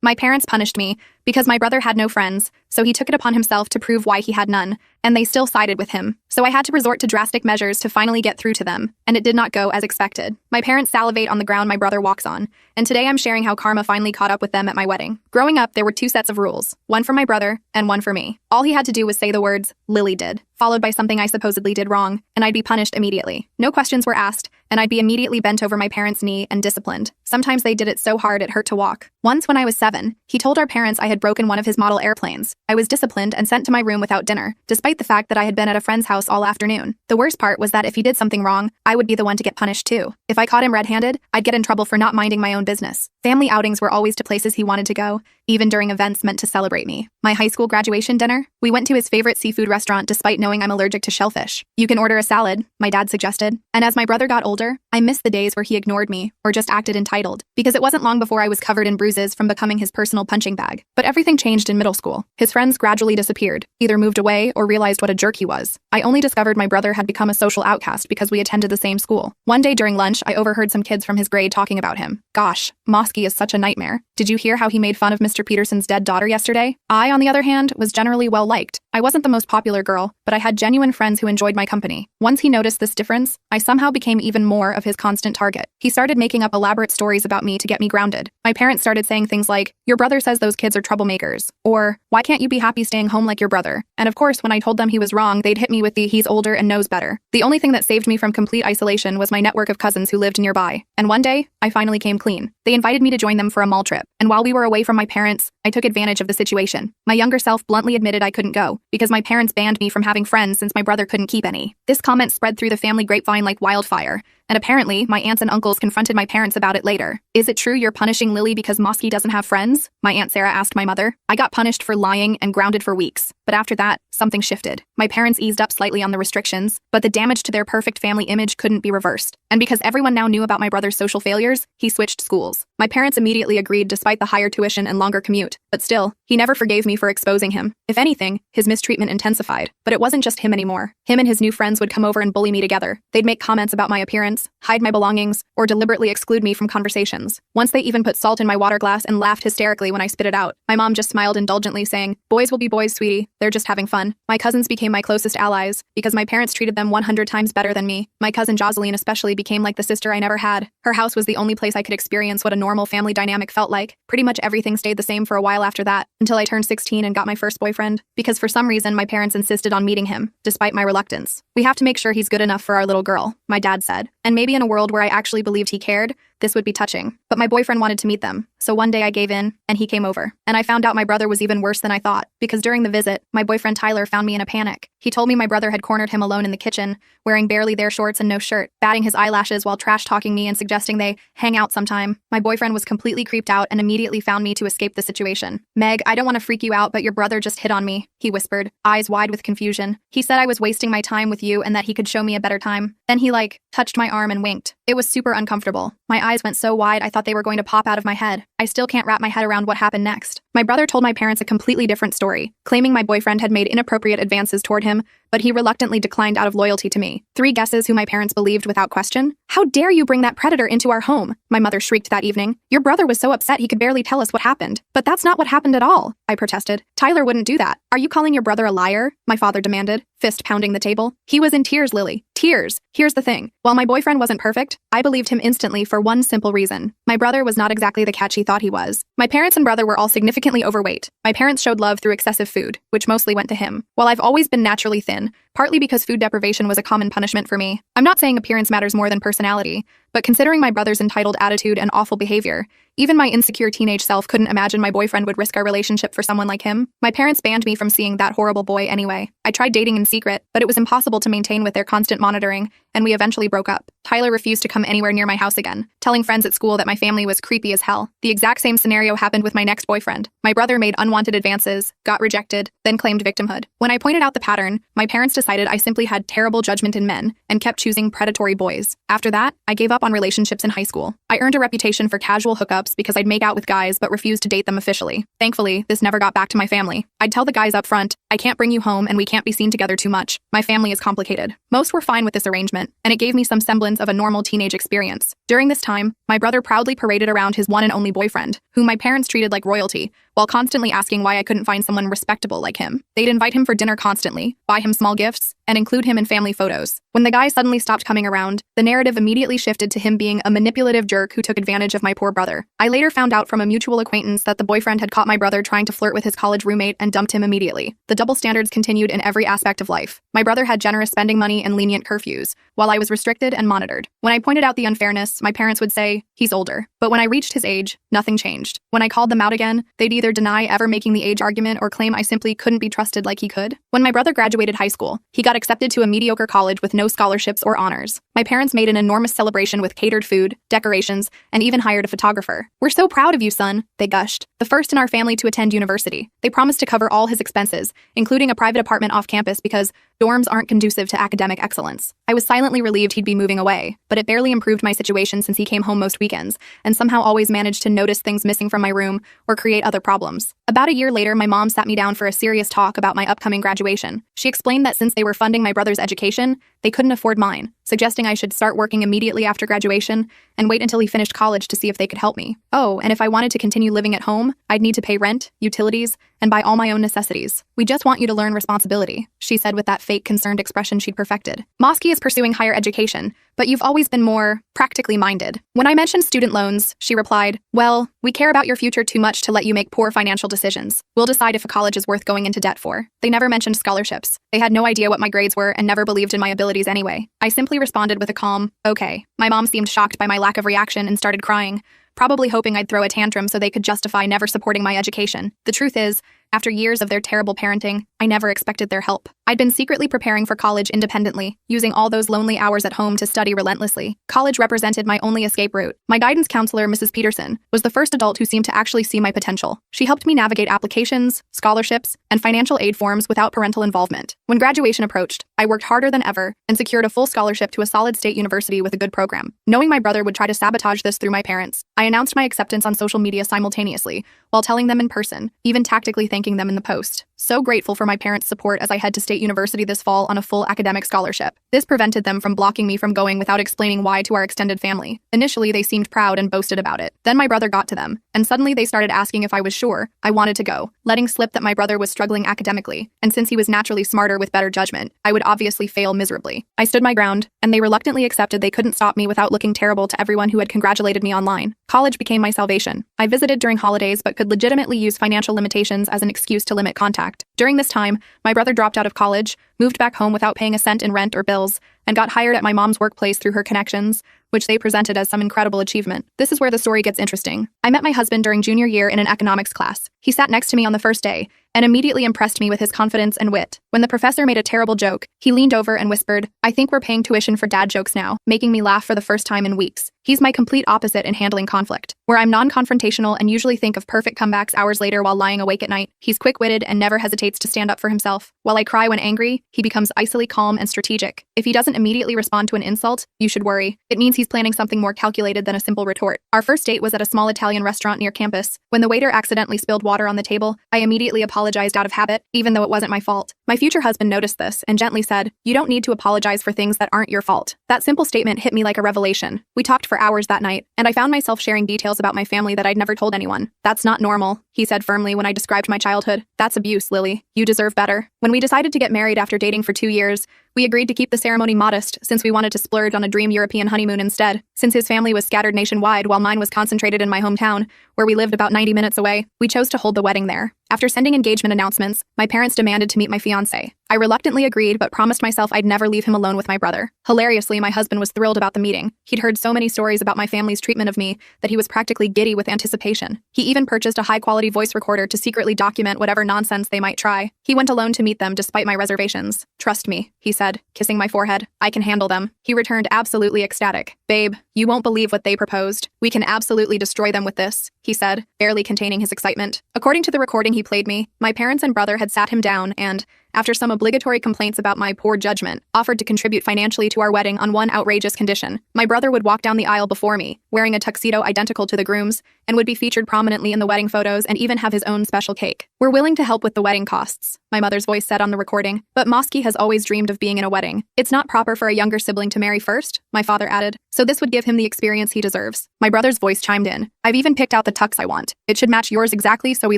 My parents punished me because my brother had no friends, so he took it upon himself to prove why he had none, and they still sided with him. So I had to resort to drastic measures to finally get through to them, and it did not go as expected. My parents salivate on the ground my brother walks on, and today I'm sharing how karma finally caught up with them at my wedding. Growing up, there were two sets of rules, one for my brother and one for me. All he had to do was say the words, "Lily did," followed by something I supposedly did wrong, and I'd be punished immediately. No questions were asked, and I'd be immediately bent over my parents' knee and disciplined. Sometimes they did it so hard it hurt to walk. Once when I was 7, he told our parents I had broken one of his model airplanes. I was disciplined and sent to my room without dinner, despite the fact that I had been at a friend's house all afternoon. The worst part was that if he did something wrong, I would be the one to get punished too. If I caught him red-handed, I'd get in trouble for not minding my own business. Family outings were always to places he wanted to go, even during events meant to celebrate me. My high school graduation dinner, we went to his favorite seafood restaurant despite knowing I'm allergic to shellfish. "You can order a salad," my dad suggested. And as my brother got older, I missed the days where he ignored me or just acted entitled, because it wasn't long before I was covered in bruises from becoming his personal punching bag. But everything changed in middle school. His friends gradually disappeared, either moved away or realized what a jerk he was. I only discovered my brother had become a social outcast because we attended the same school. One day during lunch, I overheard some kids from his grade talking about him. "Gosh, Mosky is such a nightmare. Did you hear how he made fun of Mr. Peterson's dead daughter yesterday?" I, on the other hand, was generally well-liked. I wasn't the most popular girl, but I had genuine friends who enjoyed my company. Once he noticed this difference, I somehow became even more of his constant target. He started making up elaborate stories about me to get me grounded. My parents started saying things like, "Your brother says those kids are troublemakers," or "Why can't you be happy staying home like your brother?" And of course, when I told them he was wrong, they'd hit me with the "he's older and knows better." The only thing that saved me from complete isolation was my network of cousins who lived nearby. And one day, I finally came clean. They invited me to join them for a mall trip, and while we were away from my parents, I took advantage of the situation. My younger self bluntly admitted I couldn't go, because my parents banned me from having friends since my brother couldn't keep any. This comment spread through the family grapevine like wildfire, and apparently, my aunts and uncles confronted my parents about it later. "Is it true you're punishing Lily because Mosky doesn't have friends?" my Aunt Sarah asked my mother. I got punished for lying and grounded for weeks, but after that, something shifted. My parents eased up slightly on the restrictions, but the damage to their perfect family image couldn't be reversed. And because everyone now knew about my brother's social failures, he switched schools. My parents immediately agreed despite the higher tuition and longer commute, but still, he never forgave me for exposing him. If anything, his mistreatment intensified. But it wasn't just him anymore. Him and his new friends would come over and bully me together. They'd make comments about my appearance, hide my belongings, or deliberately exclude me from conversations. Once they even put salt in my water glass and laughed hysterically when I spit it out. My mom just smiled indulgently, saying, "Boys will be boys, sweetie. They're just having fun." My cousins became my closest allies, because my parents treated them 100 times better than me. My cousin Jocelyn especially became like the sister I never had. Her house was the only place I could experience what a normal family dynamic felt like. Pretty much everything stayed the same for a while after that, until I turned 16 and got my first boyfriend, because for some reason my parents insisted on meeting him, despite my reluctance. "We have to make sure he's good enough for our little girl," my dad said. And maybe in a world where I actually believed he cared, this would be touching. But my boyfriend wanted to meet them, so one day I gave in, and he came over. And I found out my brother was even worse than I thought, because during the visit, my boyfriend Tyler found me in a panic. He told me my brother had cornered him alone in the kitchen, wearing barely there shorts and no shirt, batting his eyelashes while trash-talking me and suggesting they hang out sometime. My boyfriend was completely creeped out and immediately found me to escape the situation. "Meg, I don't want to freak you out, but your brother just hit on me," he whispered, eyes wide with confusion. "He said I was wasting my time with you and that he could show me a better time." Then he, touched my arm and winked. It was super uncomfortable. My eyes went so wide I thought they were going to pop out of my head. I still can't wrap my head around what happened next. My brother told my parents a completely different story, claiming my boyfriend had made inappropriate advances toward him, but he reluctantly declined out of loyalty to me. 3 guesses who my parents believed without question? "How dare you bring that predator into our home?" my mother shrieked that evening. "Your brother was so upset he could barely tell us what happened." "But that's not what happened at all," I protested. "Tyler wouldn't do that." "Are you calling your brother a liar?" my father demanded, fist pounding the table. "He was in tears, Lily. Tears. Here's the thing. While my boyfriend wasn't perfect, I believed him instantly for one simple reason. My brother was not exactly the catch he thought he was. My parents and brother were all significantly overweight. My parents showed love through excessive food, which mostly went to him. While I've always been naturally thin, partly because food deprivation was a common punishment for me. I'm not saying appearance matters more than personality, but considering my brother's entitled attitude and awful behavior, even my insecure teenage self couldn't imagine my boyfriend would risk our relationship for someone like him. My parents banned me from seeing that horrible boy anyway. I tried dating in secret, but it was impossible to maintain with their constant monitoring, and we eventually broke up. Tyler refused to come anywhere near my house again, telling friends at school that my family was creepy as hell. The exact same scenario happened with my next boyfriend. My brother made unwanted advances, got rejected, then claimed victimhood. When I pointed out the pattern, my parents decided I simply had terrible judgment in men and kept choosing predatory boys. After that, I gave up on relationships in high school. I earned a reputation for casual hookups because I'd make out with guys but refused to date them officially. Thankfully, this never got back to my family. I'd tell the guys up front, I can't bring you home and we can't be seen together too much. My family is complicated. Most were fine with this arrangement, and it gave me some semblance of a normal teenage experience. During this time, my brother proudly paraded around his one and only boyfriend, whom my parents treated like royalty, while constantly asking why I couldn't find someone respectable like him. They'd invite him for dinner constantly, buy him small gifts, and include him in family photos. When the guy suddenly stopped coming around, the narrative immediately shifted to him being a manipulative jerk who took advantage of my poor brother. I later found out from a mutual acquaintance that the boyfriend had caught my brother trying to flirt with his college roommate and dumped him immediately. The double standards continued in every aspect of life. My brother had generous spending money and lenient curfews, while I was restricted and monitored. When I pointed out the unfairness, my parents would say, "He's older." But when I reached his age, nothing changed. When I called them out again, they'd either deny ever making the age argument or claim I simply couldn't be trusted like he could. When my brother graduated high school, he got accepted to a mediocre college with no scholarships or honors. My parents made an enormous celebration with catered food, decorations, and even hired a photographer. "We're so proud of you, son," they gushed. The first in our family to attend university. They promised to cover all his expenses, including a private apartment off campus because dorms aren't conducive to academic excellence. I was silently relieved he'd be moving away, but it barely improved my situation since he came home most weekends and somehow always managed to notice things missing from my room or create other problems. About a year later, my mom sat me down for a serious talk about my upcoming graduation. She explained that since they were funding my brother's education, they couldn't afford mine, suggesting I should start working immediately after graduation and wait until he finished college to see if they could help me. Oh, and if I wanted to continue living at home, I'd need to pay rent, utilities, and buy all my own necessities. "We just want you to learn responsibility," she said with that fake concerned expression she'd perfected. "Mosky is pursuing higher education, but you've always been more practically minded." When I mentioned student loans, she replied, "Well, we care about your future too much to let you make poor financial decisions. We'll decide if a college is worth going into debt for." They never mentioned scholarships. They had no idea what my grades were and never believed in my abilities anyway. I simply responded with a calm, "Okay." My mom seemed shocked by my lack of reaction and started crying, probably hoping I'd throw a tantrum so they could justify never supporting my education. The truth is, after years of their terrible parenting, I never expected their help. I'd been secretly preparing for college independently, using all those lonely hours at home to study relentlessly. College represented my only escape route. My guidance counselor, Mrs. Peterson, was the first adult who seemed to actually see my potential. She helped me navigate applications, scholarships, and financial aid forms without parental involvement. When graduation approached, I worked harder than ever and secured a full scholarship to a solid state university with a good program. Knowing my brother would try to sabotage this through my parents, I announced my acceptance on social media simultaneously, while telling them in person, even tactically thanking them in the post. So grateful for my parents' support as I head to state university this fall on a full academic scholarship. This prevented them from blocking me from going without explaining why to our extended family. Initially, they seemed proud and boasted about it. Then my brother got to them, and suddenly they started asking if I was sure I wanted to go, letting slip that my brother was struggling academically, and since he was naturally smarter with better judgment, I would obviously fail miserably. I stood my ground, and they reluctantly accepted they couldn't stop me without looking terrible to everyone who had congratulated me online. College became my salvation. I visited during holidays but could legitimately use financial limitations as an excuse to limit contact. During this time, my brother dropped out of college, moved back home without paying a cent in rent or bills, and got hired at my mom's workplace through her connections, which they presented as some incredible achievement. This is where the story gets interesting. I met my husband during junior year in an economics class. He sat next to me on the first day and immediately impressed me with his confidence and wit. When the professor made a terrible joke, he leaned over and whispered, "I think we're paying tuition for dad jokes now," making me laugh for the first time in weeks. He's my complete opposite in handling conflict. Where I'm non-confrontational and usually think of perfect comebacks hours later while lying awake at night, he's quick-witted and never hesitates to stand up for himself. While I cry when angry, he becomes icily calm and strategic. If he doesn't immediately respond to an insult, you should worry. It means he's planning something more calculated than a simple retort. Our first date was at a small Italian restaurant near campus. When the waiter accidentally spilled water on the table, I immediately apologized out of habit, even though it wasn't my fault. My future husband noticed this and gently said, "You don't need to apologize for things that aren't your fault." That simple statement hit me like a revelation. We talked for hours that night, and I found myself sharing details about my family that I'd never told anyone. "That's not normal," he said firmly when I described my childhood. "That's abuse, Lily. You deserve better." When we decided to get married after dating for 2 years, we agreed to keep the ceremony modest since we wanted to splurge on a dream European honeymoon instead. Since his family was scattered nationwide while mine was concentrated in my hometown, where we lived about 90 minutes away, we chose to hold the wedding there. After sending engagement announcements, my parents demanded to meet my fiancé. I reluctantly agreed but promised myself I'd never leave him alone with my brother. Hilariously, my husband was thrilled about the meeting. He'd heard so many stories about my family's treatment of me that he was practically giddy with anticipation. He even purchased a high-quality voice recorder to secretly document whatever nonsense they might try. He went alone to meet them despite my reservations. "Trust me," he said, kissing my forehead. "I can handle them." He returned absolutely ecstatic. "Babe, you won't believe what they proposed. We can absolutely destroy them with this," he said, barely containing his excitement. According to the recording he played me, my parents and brother had sat him down and, after some obligatory complaints about my poor judgment, offered to contribute financially to our wedding on one outrageous condition. My brother would walk down the aisle before me, wearing a tuxedo identical to the groom's, and would be featured prominently in the wedding photos and even have his own special cake. "We're willing to help with the wedding costs," my mother's voice said on the recording, but Mosky has always dreamed of being in a wedding. "It's not proper for a younger sibling to marry first," my father added, "so this would give him the experience he deserves." My brother's voice chimed in. "I've even picked out the tux I want. It should match yours exactly so we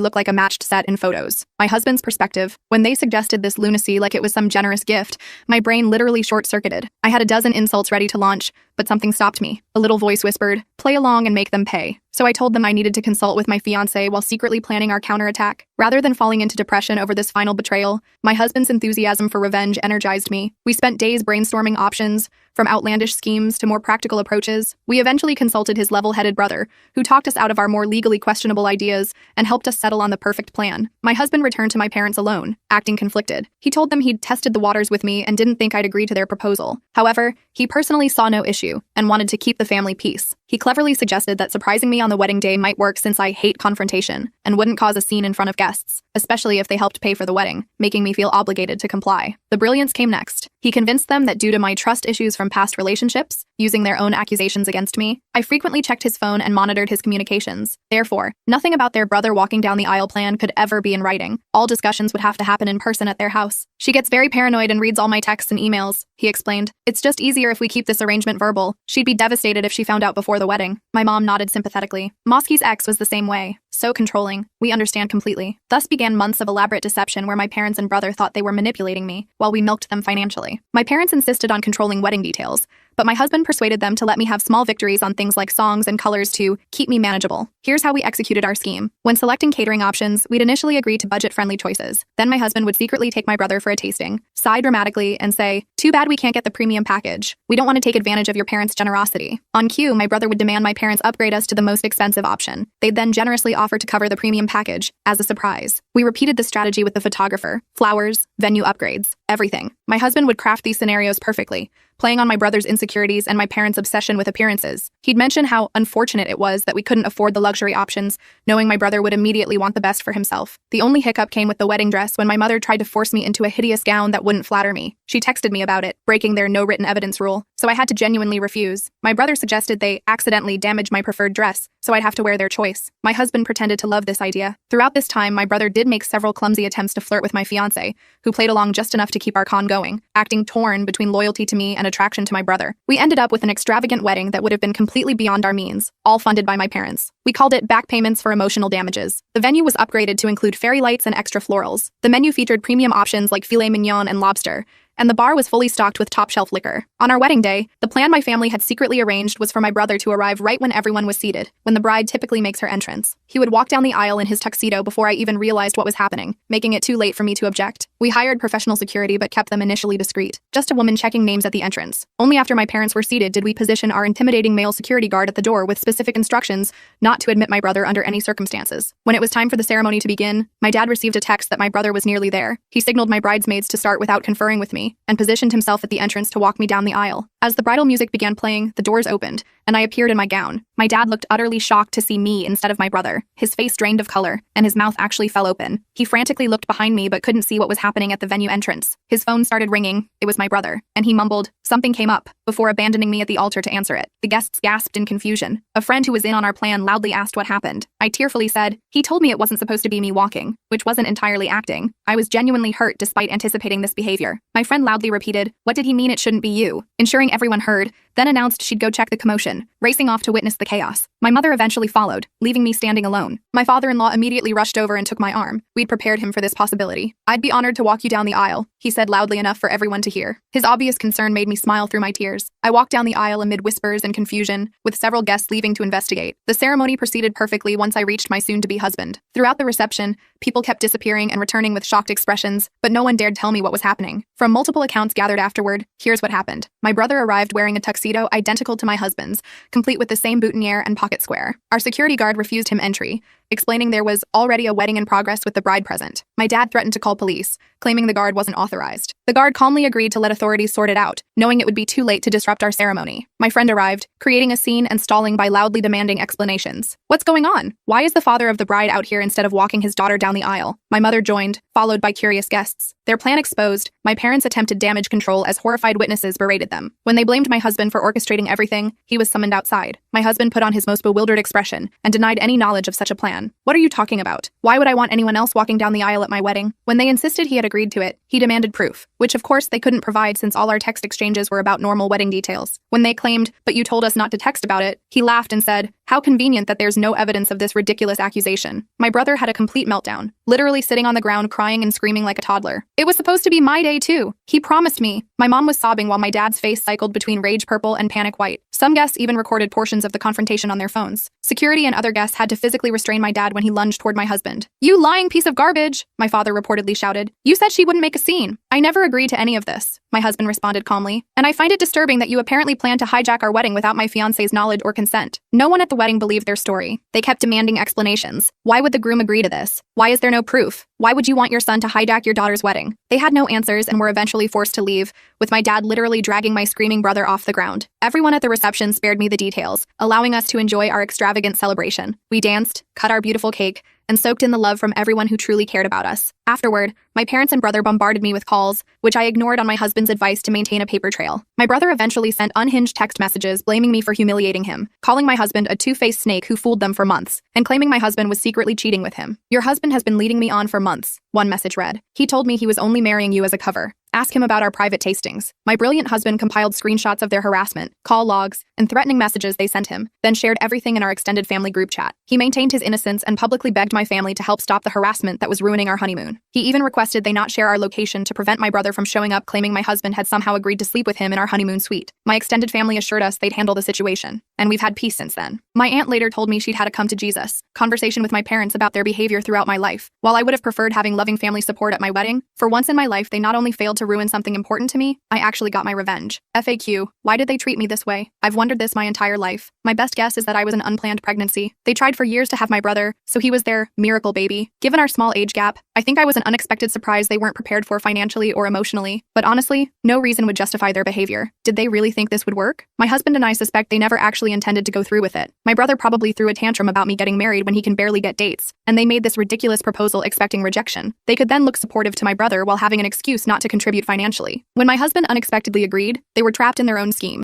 look like a matched set in photos." My husband's perspective, when they suggested this lunacy like it was some generous gift, my brain literally short-circuited. I had a dozen insults ready to launch, but something stopped me. A little voice whispered, "Play along and make them pay." So I told them I needed to consult with my fiancé while secretly planning our counterattack. Rather than falling into depression over this final betrayal, my husband's enthusiasm for revenge energized me. We spent days brainstorming options, from outlandish schemes to more practical approaches. We eventually consulted his level-headed brother, who talked us out of our more legally questionable ideas and helped us settle on the perfect plan. My husband returned to my parents alone, acting conflicted. He told them he'd tested the waters with me and didn't think I'd agree to their proposal. However, he personally saw no issue and wanted to keep the family peace. He cleverly suggested that surprising me on the wedding day might work since I hate confrontation and wouldn't cause a scene in front of guests, especially if they helped pay for the wedding, making me feel obligated to comply. The brilliance came next. He convinced them that due to my trust issues from past relationships, using their own accusations against me, I frequently checked his phone and monitored his communications. Therefore, nothing about their brother walking down the aisle plan could ever be in writing. All discussions would have to happen in person at their house. "She gets very paranoid and reads all my texts and emails," he explained. "It's just easier if we keep this arrangement verbal. She'd be devastated if she found out before the wedding." My mom nodded sympathetically. Mosky's ex was the same way. So controlling. We understand completely. Thus began months of elaborate deception where my parents and brother thought they were manipulating me, while we milked them financially. My parents insisted on controlling wedding details, but my husband persuaded them to let me have small victories on things like songs and colors to keep me manageable. Here's how we executed our scheme. When selecting catering options, we'd initially agree to budget-friendly choices. Then my husband would secretly take my brother for a tasting, sigh dramatically, and say, "Too bad we can't get the premium package. We don't want to take advantage of your parents' generosity." On cue, my brother would demand my parents upgrade us to the most expensive option. They'd then generously offer to cover the premium package as a surprise. We repeated the strategy with the photographer, flowers, venue upgrades, everything. My husband would craft these scenarios perfectly, playing on my brother's insecurities and my parents' obsession with appearances. He'd mention how unfortunate it was that we couldn't afford the luxury options, knowing my brother would immediately want the best for himself. The only hiccup came with the wedding dress when my mother tried to force me into a hideous gown that wouldn't flatter me. She texted me about it, breaking their no written evidence rule, so I had to genuinely refuse. My brother suggested they accidentally damage my preferred dress, so I'd have to wear their choice. My husband pretended to love this idea. Throughout this time, my brother did make several clumsy attempts to flirt with my fiancé, who played along just enough to keep our con going, acting torn between loyalty to me and attraction to my brother. We ended up with an extravagant wedding that would have been completely beyond our means, all funded by my parents. We called it back payments for emotional damages. The venue was upgraded to include fairy lights and extra florals. The menu featured premium options like filet mignon and lobster, and the bar was fully stocked with top-shelf liquor. On our wedding day, the plan my family had secretly arranged was for my brother to arrive right when everyone was seated, when the bride typically makes her entrance. He would walk down the aisle in his tuxedo before I even realized what was happening, making it too late for me to object. We hired professional security but kept them initially discreet, just a woman checking names at the entrance. Only after my parents were seated did we position our intimidating male security guard at the door with specific instructions not to admit my brother under any circumstances. When it was time for the ceremony to begin, my dad received a text that my brother was nearly there. He signaled my bridesmaids to start without conferring with me, and positioned himself at the entrance to walk me down the aisle. As the bridal music began playing, the doors opened, and I appeared in my gown. My dad looked utterly shocked to see me instead of my brother. His face drained of color, and his mouth actually fell open. He frantically looked behind me but couldn't see what was happening at the venue entrance. His phone started ringing. It was my brother, and he mumbled, "Something came up," before abandoning me at the altar to answer it. The guests gasped in confusion. A friend who was in on our plan loudly asked what happened. I tearfully said, "He told me it wasn't supposed to be me walking," which wasn't entirely acting. I was genuinely hurt despite anticipating this behavior. My friend loudly repeated, "What did he mean it shouldn't be you?" ensuring everyone heard, then announced she'd go check the commotion, racing off to witness the chaos. My mother eventually followed, leaving me standing alone. My father-in-law immediately rushed over and took my arm. We'd prepared him for this possibility. "I'd be honored to walk you down the aisle," he said loudly enough for everyone to hear. His obvious concern made me smile through my tears. I walked down the aisle amid whispers and confusion, with several guests leaving to investigate. The ceremony proceeded perfectly once I reached my soon-to-be husband. Throughout the reception, people kept disappearing and returning with shocked expressions, but no one dared tell me what was happening. From multiple accounts gathered afterward, here's what happened. My brother arrived wearing a tuxedo identical to my husband's, complete with the same boutonniere and pocket square. Our security guard refused him entry, explaining there was already a wedding in progress with the bride present. My dad threatened to call police, claiming the guard wasn't authorized. The guard calmly agreed to let authorities sort it out, knowing it would be too late to disrupt our ceremony. My friend arrived, creating a scene and stalling by loudly demanding explanations. What's going on? Why is the father of the bride out here instead of walking his daughter down the aisle? My mother joined, followed by curious guests. Their plan exposed, my parents attempted damage control as horrified witnesses berated them. When they blamed my husband for orchestrating everything, he was summoned outside. My husband put on his most bewildered expression and denied any knowledge of such a plan. What are you talking about? Why would I want anyone else walking down the aisle at my wedding? When they insisted he had agreed to it, he demanded proof, which of course they couldn't provide since all our text exchanges were about normal wedding details. When they claimed, "But you told us not to text about it," he laughed and said, "How convenient that there's no evidence of this ridiculous accusation." My brother had a complete meltdown, literally sitting on the ground crying and screaming like a toddler. It was supposed to be my day too. He promised me. My mom was sobbing while my dad's face cycled between rage purple and panic white. Some guests even recorded portions of the confrontation on their phones. Security and other guests had to physically restrain my dad when he lunged toward my husband. "You lying piece of garbage," my father reportedly shouted. "You said she wouldn't make a scene." "I never agreed to any of this," my husband responded calmly. "And I find it disturbing that you apparently planned to hijack our wedding without my fiancé's knowledge or consent." No one at the wedding believed their story. They kept demanding explanations. Why would the groom agree to this? Why is there no proof? Why would you want your son to hijack your daughter's wedding? They had no answers and were eventually forced to leave, with my dad literally dragging my screaming brother off the ground. Everyone at the reception spared me the details, allowing us to enjoy our extravagant celebration. We danced, cut our beautiful cake, and soaked in the love from everyone who truly cared about us. Afterward, my parents and brother bombarded me with calls, which I ignored on my husband's advice to maintain a paper trail. My brother eventually sent unhinged text messages blaming me for humiliating him, calling my husband a two-faced snake who fooled them for months, and claiming my husband was secretly cheating with him. "Your husband has been leading me on for months," one message read. "He told me he was only marrying you as a cover. Ask him about our private tastings." My brilliant husband compiled screenshots of their harassment, call logs, and threatening messages they sent him, then shared everything in our extended family group chat. He maintained his innocence and publicly begged my family to help stop the harassment that was ruining our honeymoon. He even requested they not share our location to prevent my brother from showing up claiming my husband had somehow agreed to sleep with him in our honeymoon suite. My extended family assured us they'd handle the situation, and we've had peace since then. My aunt later told me she'd had a come to Jesus conversation with my parents about their behavior throughout my life. While I would have preferred having loving family support at my wedding, for once in my life they not only failed to ruin something important to me, I actually got my revenge. FAQ: why did they treat me this way? I've wondered this my entire life. My best guess is that I was an unplanned pregnancy. They tried for years to have my brother, so he was their miracle baby. Given our small age gap, I think I was an unexpected surprise they weren't prepared for financially or emotionally. But honestly, no reason would justify their behavior. Did they really think this would work? My husband and I suspect they never actually intended to go through with it. My brother probably threw a tantrum about me getting married when he can barely get dates, and they made this ridiculous proposal expecting rejection. They could then look supportive to my brother while having an excuse not to contribute financially. When my husband unexpectedly agreed, they were trapped in their own scheme.